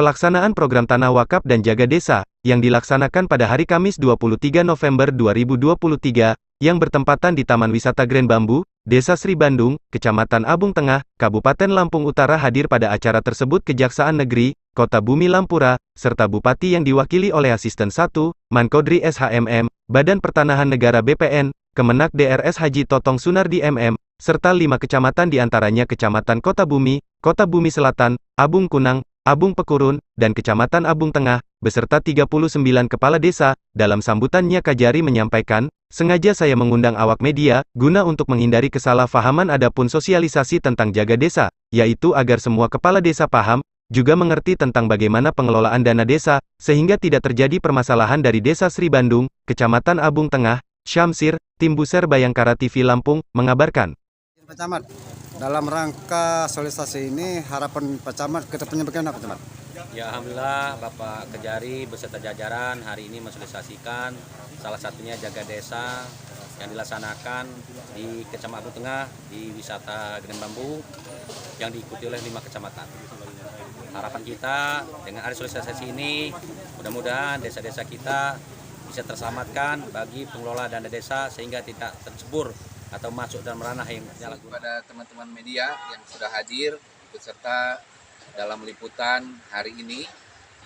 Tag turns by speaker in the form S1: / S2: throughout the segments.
S1: Pelaksanaan program Tanah Wakaf dan Jaga Desa, yang dilaksanakan pada hari Kamis 23 November 2023, yang bertempatan di Taman Wisata Grand Bambu, Desa Sri Bandung, Kecamatan Abung Tengah, Kabupaten Lampung Utara. Hadir pada acara tersebut Kejaksaan Negeri, Kota Bumi Lampura, serta Bupati yang diwakili oleh Asisten 1, Mankodri SHMM, Badan Pertanahan Negara BPN, Kemenak DRS Haji Totong Sunardi MM, serta 5 kecamatan diantaranya Kecamatan Kota Bumi Selatan, Abung Kunang, Abung Pekurun, dan Kecamatan Abung Tengah, beserta 39 kepala desa. Dalam sambutannya Kajari menyampaikan, sengaja saya mengundang awak media, guna untuk menghindari kesalahpahaman adapun sosialisasi tentang jaga desa, yaitu agar semua kepala desa paham, juga mengerti tentang bagaimana pengelolaan dana desa, sehingga tidak terjadi permasalahan dari Desa Sri Bandung, Kecamatan Abung Tengah. Syamsir, Tim Buser Bayangkara TV Lampung, mengabarkan.
S2: Pak Camat, dalam rangka sosialisasi ini harapan Pak Camat ke depannya bagaimana Pak Camat?
S3: Ya alhamdulillah Bapak Kejari beserta jajaran hari ini mensosialisasikan salah satunya jaga desa yang dilaksanakan di Kecamatan Abung Tengah di wisata Grand Bambu yang diikuti oleh 5 kecamatan. Harapan kita dengan hari sosialisasi ini mudah-mudahan desa-desa kita bisa terselamatkan bagi pengelola dana desa sehingga tidak tercebur atau masuk dalam ranah yang menyalahguna.
S4: Pada teman-teman media yang sudah hadir beserta dalam liputan hari ini.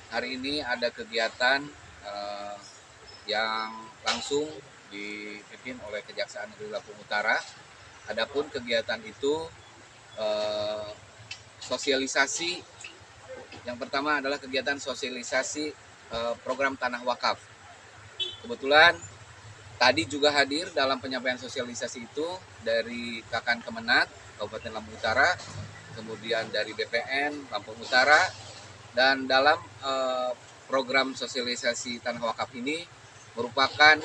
S4: Hari ini ada kegiatan yang langsung dipimpin oleh Kejaksaan Negeri Lampung Utara. Adapun kegiatan itu sosialisasi. Yang pertama adalah kegiatan sosialisasi program Tanah Wakaf. Kebetulan tadi juga hadir dalam penyampaian sosialisasi itu dari Kakan Kemenak Kabupaten Lampung Utara, kemudian dari BPN Lampung Utara, dan dalam program sosialisasi Tanah Wakaf ini merupakan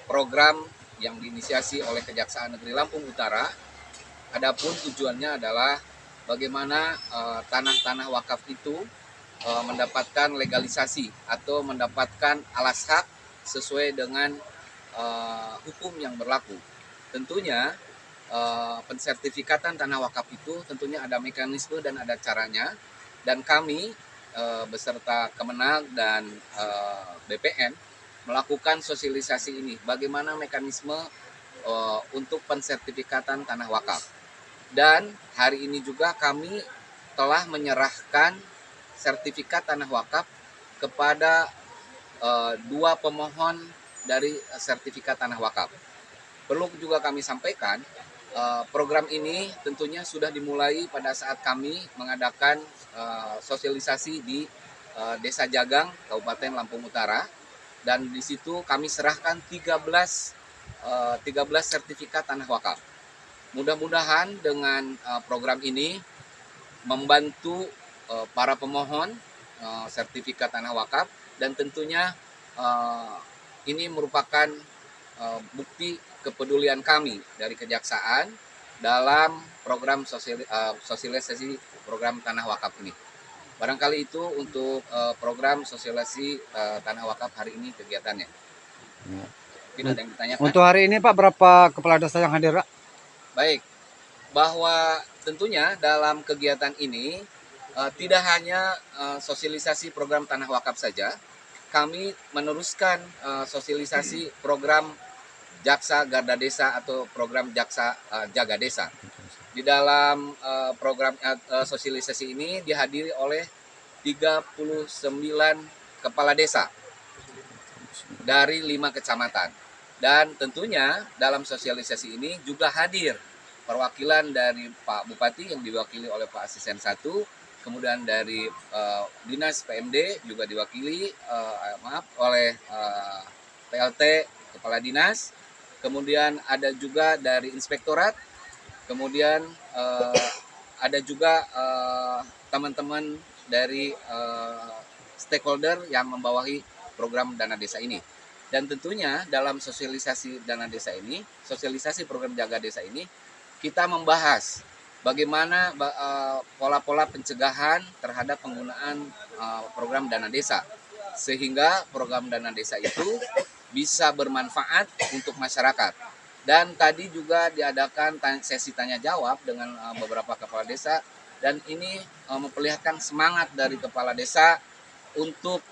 S4: program yang diinisiasi oleh Kejaksaan Negeri Lampung Utara. Adapun tujuannya adalah bagaimana tanah-tanah wakaf itu mendapatkan legalisasi atau mendapatkan alas hak sesuai dengan hukum yang berlaku. Tentunya pensertifikatan tanah wakaf itu tentunya ada mekanisme dan ada caranya, dan kami beserta Kemenag dan BPN melakukan sosialisasi ini bagaimana mekanisme untuk pensertifikatan tanah wakaf. Dan hari ini juga kami telah menyerahkan sertifikat tanah wakaf kepada 2 pemohon dari sertifikat tanah wakaf. Perlu juga kami sampaikan, program ini tentunya sudah dimulai pada saat kami mengadakan sosialisasi di Desa Jagang, Kabupaten Lampung Utara, dan di situ kami serahkan 13 sertifikat tanah wakaf. Mudah-mudahan dengan program ini membantu para pemohon sertifikat tanah wakaf, dan tentunya ini merupakan bukti kepedulian kami dari Kejaksaan dalam program sosialisasi program Tanah Wakaf ini. Barangkali itu untuk program sosialisasi Tanah Wakaf hari ini kegiatannya. Mungkin ada yang ditanyakan.
S2: Untuk hari ini Pak, berapa kepala desa yang hadir Pak?
S4: Baik, bahwa tentunya dalam kegiatan ini tidak hanya sosialisasi program Tanah Wakaf saja, kami meneruskan sosialisasi program Jaksa Garda Desa atau program Jaksa Jaga Desa. Di dalam program sosialisasi ini dihadiri oleh 39 kepala desa dari 5 kecamatan. Dan tentunya dalam sosialisasi ini juga hadir perwakilan dari Pak Bupati yang diwakili oleh Pak Asisten 1, kemudian dari Dinas PMD juga diwakili oleh PLT Kepala Dinas, kemudian ada juga dari Inspektorat, kemudian ada juga teman-teman dari stakeholder yang membawahi program dana desa ini. Dan tentunya dalam sosialisasi dana desa ini, sosialisasi program jaga desa ini, kita membahas bagaimana pola-pola pencegahan terhadap penggunaan program dana desa, sehingga program dana desa itu bisa bermanfaat untuk masyarakat. Dan tadi juga diadakan sesi tanya jawab dengan beberapa kepala desa, dan ini memperlihatkan semangat dari kepala desa untuk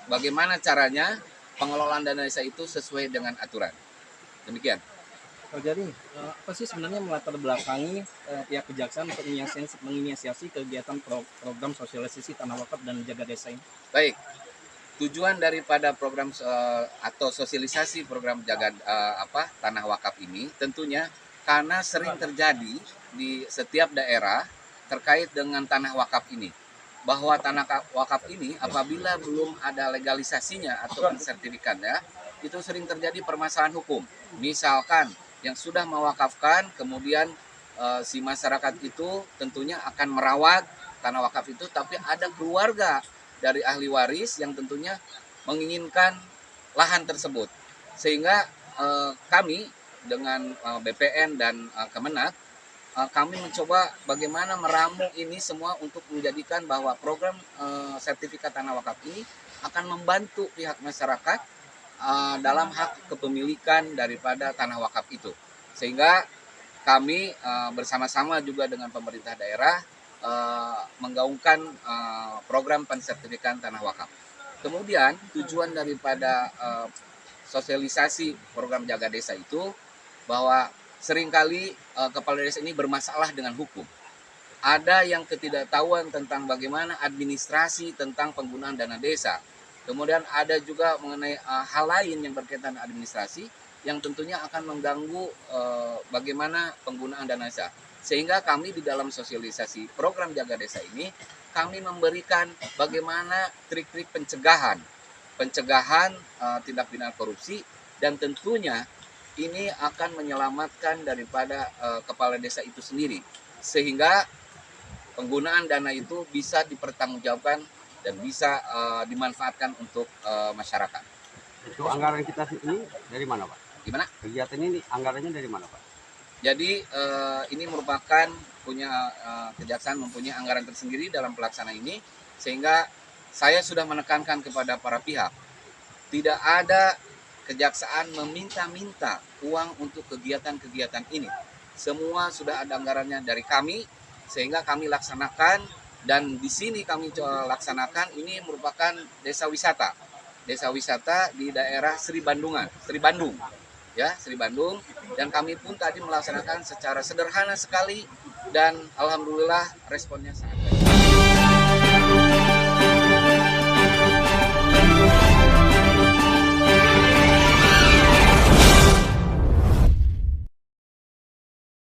S4: bagaimana caranya pengelolaan dana desa itu sesuai dengan aturan. Demikian.
S5: Jadi apa sih sebenarnya melatar belakangi pihak kejaksaan untuk menginisiasi kegiatan program sosialisasi tanah wakaf dan jaga desa ini?
S4: Baik, tujuan daripada program atau sosialisasi program jaga tanah wakaf ini tentunya karena sering terjadi di setiap daerah terkait dengan tanah wakaf ini, bahwa tanah wakaf ini apabila belum ada legalisasinya atau sertifikatnya itu sering terjadi permasalahan hukum. Misalkan yang sudah mewakafkan kemudian si masyarakat itu tentunya akan merawat tanah wakaf itu, tapi ada keluarga dari ahli waris yang tentunya menginginkan lahan tersebut, sehingga kami dengan BPN dan Kemenak kami mencoba bagaimana meramu ini semua untuk menjadikan bahwa program sertifikat tanah wakaf ini akan membantu pihak masyarakat dalam hak kepemilikan daripada tanah wakaf itu, sehingga kami bersama-sama juga dengan pemerintah daerah menggaungkan program pensertifikan tanah wakaf. Kemudian tujuan daripada sosialisasi program jaga desa itu bahwa seringkali kepala desa ini bermasalah dengan hukum. Ada yang ketidaktahuan tentang bagaimana administrasi tentang penggunaan dana desa. Kemudian ada juga mengenai hal lain yang berkaitan administrasi yang tentunya akan mengganggu bagaimana penggunaan dana desa. Sehingga kami di dalam sosialisasi program jaga desa ini kami memberikan bagaimana trik-trik pencegahan tindak pidana korupsi, dan tentunya ini akan menyelamatkan daripada kepala desa itu sendiri, sehingga penggunaan dana itu bisa dipertanggungjawabkan dan bisa dimanfaatkan untuk masyarakat.
S6: Itu anggaran kita ini dari mana, Pak?
S4: Gimana?
S6: Kegiatan ini anggarannya dari mana, Pak?
S4: Jadi ini merupakan kejaksaan mempunyai anggaran tersendiri dalam pelaksanaan ini, sehingga saya sudah menekankan kepada para pihak, tidak ada kejaksaan meminta-minta uang untuk kegiatan-kegiatan ini. Semua sudah ada anggarannya dari kami, sehingga kami laksanakan. Dan di sini kami laksanakan ini merupakan desa wisata di daerah Sri Bandung, dan kami pun tadi melaksanakan secara sederhana sekali dan alhamdulillah responnya sangat